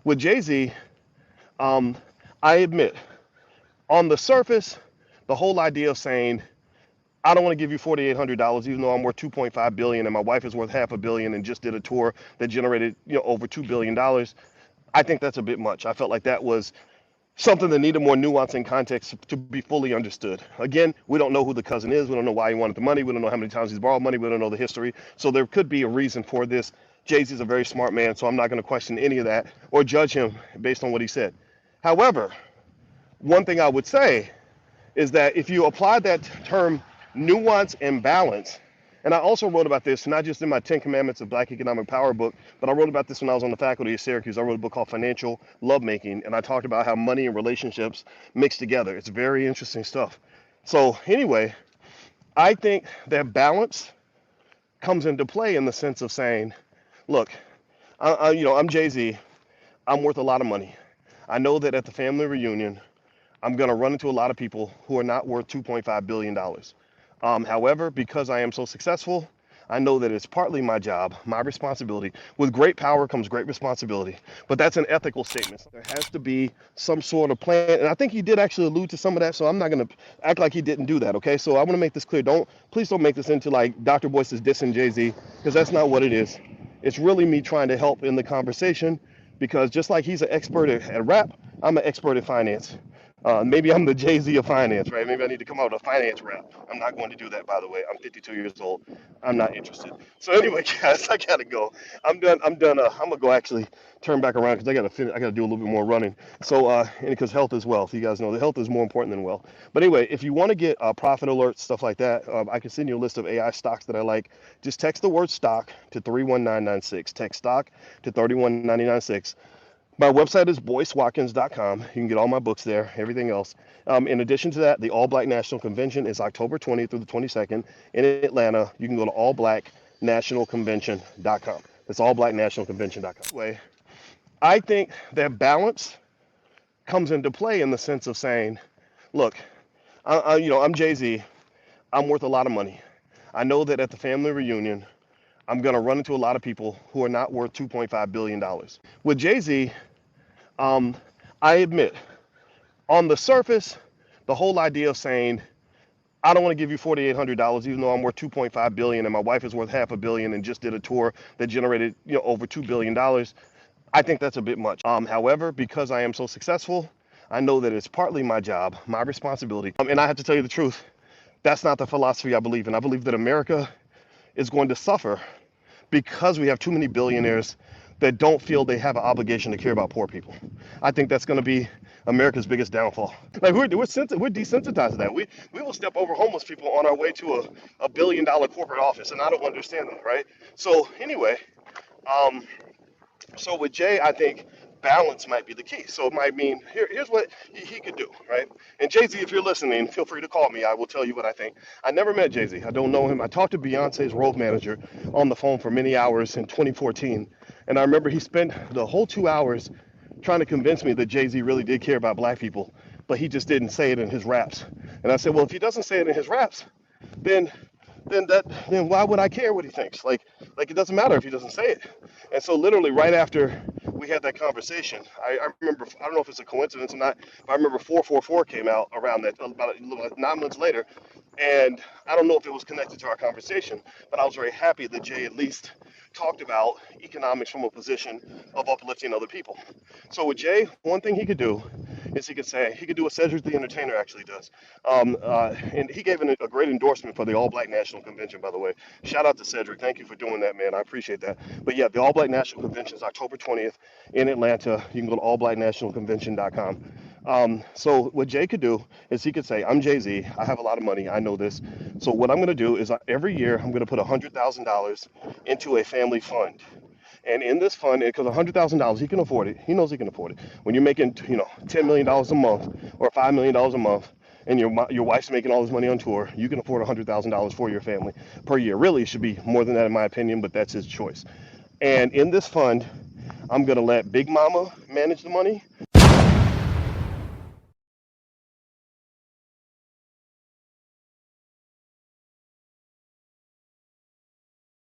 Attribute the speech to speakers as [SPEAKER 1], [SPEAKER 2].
[SPEAKER 1] with Jay-Z, I admit, on the surface, the whole idea of saying, I don't want to give you $4,800, even though I'm worth 2.5 billion and my wife is worth half a billion and just did a tour that generated, over $2 billion. I think that's a bit much. I felt like that was something that needed more nuance and context to be fully understood. Again, we don't know who the cousin is. We don't know why he wanted the money. We don't know how many times he's borrowed money. We don't know the history. So there could be a reason for this. Jay-Z's a very smart man, so I'm not going to question any of that or judge him based on what he said. However, one thing I would say is that if you apply that term nuance and balance, and I also wrote about this, not just in my 10 Commandments of Black Economic Power book, but I wrote about this when I was on the faculty at Syracuse. I wrote a book called Financial Lovemaking, and I talked about how money and relationships mix together. It's very interesting stuff. So anyway, I think that balance comes into play in the sense of saying, look, I'm Jay-Z. I'm worth a lot of money. I know that at the family reunion, I'm going to run into a lot of people who are not worth $2.5 billion. However, because I am so successful, I know that it's partly my job, my responsibility. With great power comes great responsibility. But that's an ethical statement. There has to be some sort of plan. And I think he did actually allude to some of that, so I'm not going to act like he didn't do that, okay? So I want to make this clear. Please don't make this into like Dr. Boyce is dissing Jay-Z, because that's not what it is. It's really me trying to help in the conversation, because just like he's an expert at rap, I'm an expert at finance. Maybe I'm the Jay-Z of finance, right? Maybe I need to come out with a finance rap. I'm not going to do that, by the way. I'm 52 years old. I'm not interested. So anyway, guys, I gotta go. I'm done. I'm gonna go actually turn back around because I gotta finish. I gotta do a little bit more running. So and because health is wealth. You guys know that health is more important than wealth. But anyway, if you want to get profit alerts, stuff like that, I can send you a list of AI stocks that I like. Just text the word stock to 31996. Text stock to 31996. My website is boycewatkins.com. You can get all my books there, everything else. In addition to that, the All Black National Convention is October 20th through the 22nd in Atlanta. You can go to allblacknationalconvention.com. That's allblacknationalconvention.com. Anyway, I think that balance comes into play in the sense of saying, look, I'm Jay-Z. I'm worth a lot of money. I know that at the family reunion, I'm going to run into a lot of people who are not worth $2.5 billion. With Jay-Z, I admit, on the surface, the whole idea of saying, I don't want to give you $4,800, even though I'm worth 2.5 billion and my wife is worth half a billion and just did a tour that generated, over $2 billion. I think that's a bit much. However, because I am so successful, I know that it's partly my job, my responsibility. And I have to tell you the truth. That's not the philosophy I believe in. I believe that America is going to suffer because we have too many billionaires that don't feel they have an obligation to care about poor people. I think that's going to be America's biggest downfall. Like we're desensitized to that. We will step over homeless people on our way to a $1 billion corporate office, and I don't understand that, right? So anyway, so with Jay, I think balance might be the key. So it might mean here's what he could do, right? And Jay-Z, if you're listening, feel free to call me. I will tell you what I think. I never met Jay-Z. I don't know him. I talked to Beyonce's road manager on the phone for many hours in 2014, and I remember he spent the whole 2 hours trying to convince me that Jay-Z really did care about black people, but he just didn't say it in his raps. And I said, well, if he doesn't say it in his raps, then why would I care what he thinks? Like it doesn't matter if he doesn't say it. And so literally right after we had that conversation, I remember, I don't know if it's a coincidence or not, but I remember 444 came out around that about 9 months later. And I don't know if it was connected to our conversation, but I was very happy that Jay at least talked about economics from a position of uplifting other people. So with Jay, one thing he could do is he could do what Cedric the Entertainer actually does. And he gave a great endorsement for the All Black National Convention, by the way. Shout out to Cedric. Thank you for doing that, man. I appreciate that. But yeah, the All Black National Convention is October 20th in Atlanta. You can go to allblacknationalconvention.com. So what Jay could do is he could say, I'm Jay-Z. I have a lot of money. I know this. So what I'm going to do is every year I'm going to put $100,000 into a family fund. And in this fund, because $100,000, he can afford it. He knows he can afford it. When you're making, $10 million a month or $5 million a month, and your wife's making all this money on tour, you can afford $100,000 for your family per year. Really, it should be more than that in my opinion, but that's his choice. And in this fund, I'm going to let Big Mama manage the money.